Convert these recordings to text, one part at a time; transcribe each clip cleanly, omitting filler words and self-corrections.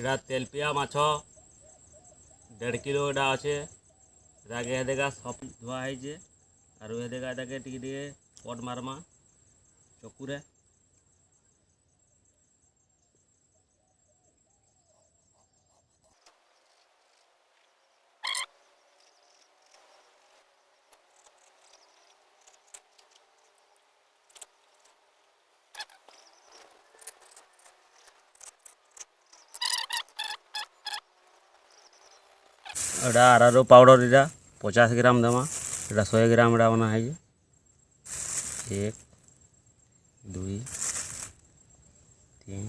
एटा tilapia माछ 1.5 kilo एटा अच्छे एटाके हेदेगा सब धुआ है आर हेदेगा एटाके टिके कट मारमा चकुरे एटा आरारो पाउडर एटा 50 ग्राम देमा एटा 100 ग्राम एटा बना है 1 2 3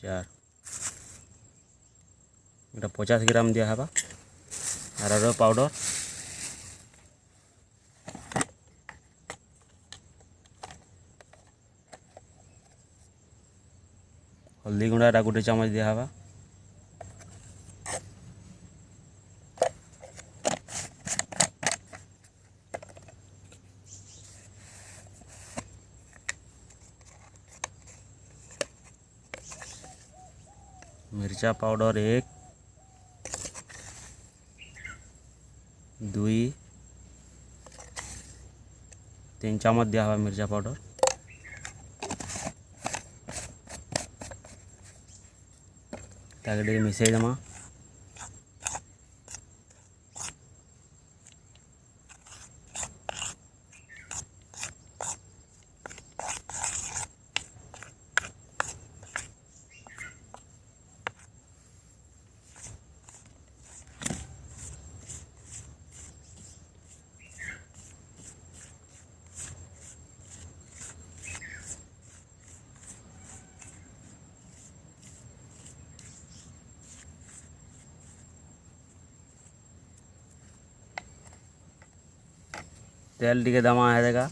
4 एटा 50 ग्राम दिया हवा आरारो पाउडर हल्दी गुंडा एटा गोटे चामच दिया हवा मिर्चा पाउडर 1 2 3 चामच दिया हुआ मिर्चा पाउडर ताकि मिसई देमा तेल टिके दमा है देगा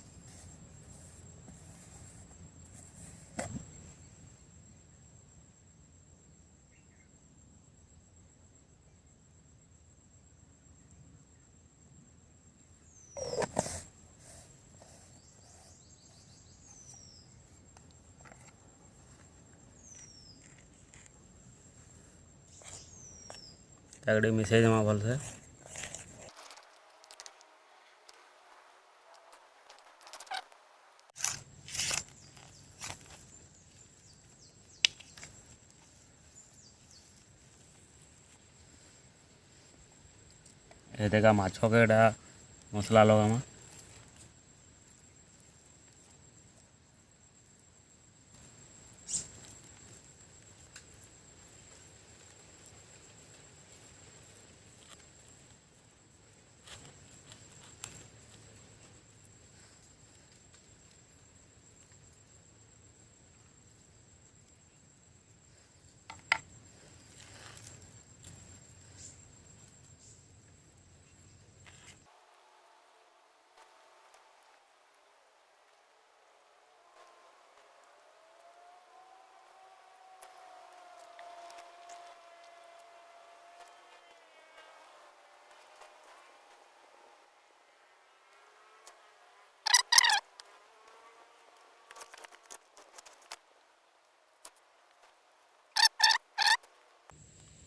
ताकि मिसई देमा भल से देखा माछ के एटा मसला लगामा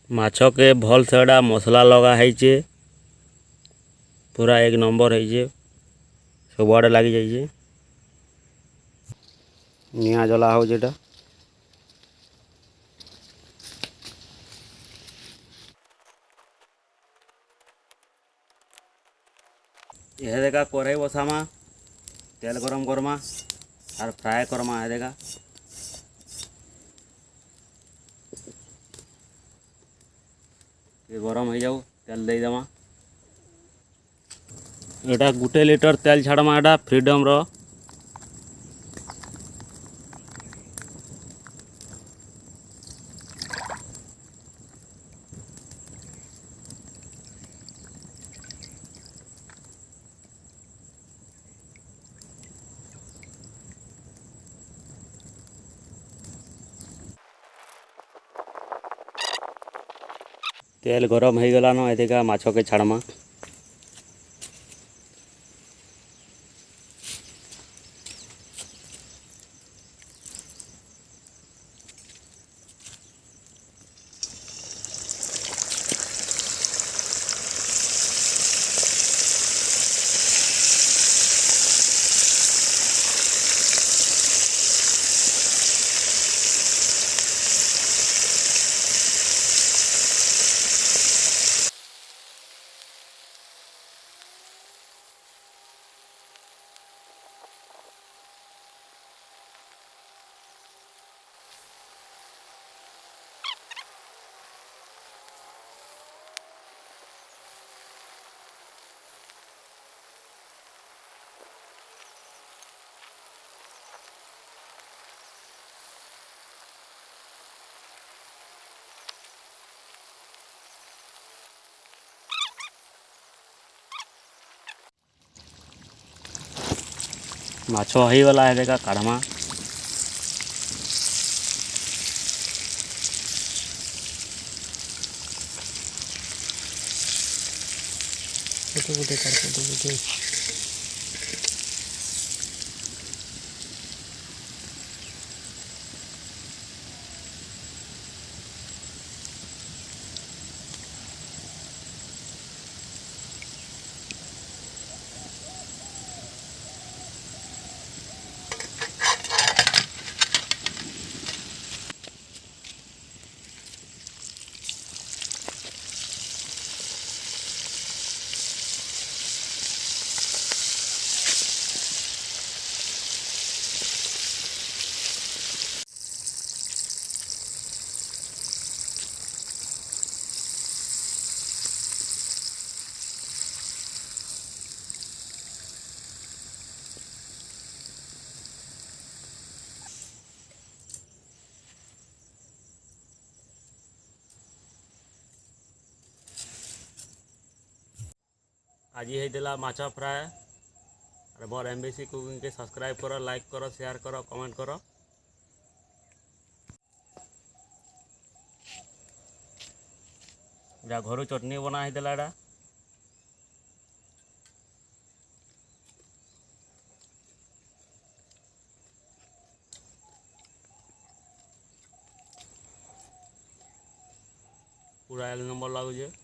माछ के भल से एटा मसला लगा है पूरा 1 नंबर है सब आड़े लगी जाइए निया जला हो जेटा यह देखा कढ़ाई बसामा तेल गरम करमा और फ्राए करमा है देखा ये गरम हो जाऊ तेल दे देमा एटा 1 लीटर तेल छाड़मा एटा फ्रीडम रो तेल गरम हो गलान एदिका माछ के छाड़मा ମାଛ ହେଇଗଲା ଏବେକା କାଢ଼ମା। ଆଜି ହେଇଥିଲା ମାଛ ଫ୍ରାଏ। আর মোর MBC কুকিংকে সবসক্রাইব কর, লাইক কর, শেয়ার কর, কমেন্ট কর। যা ঘরু চটনি বনা হয়েছিল এটা পুরা 1 নম্বর লাগুছে।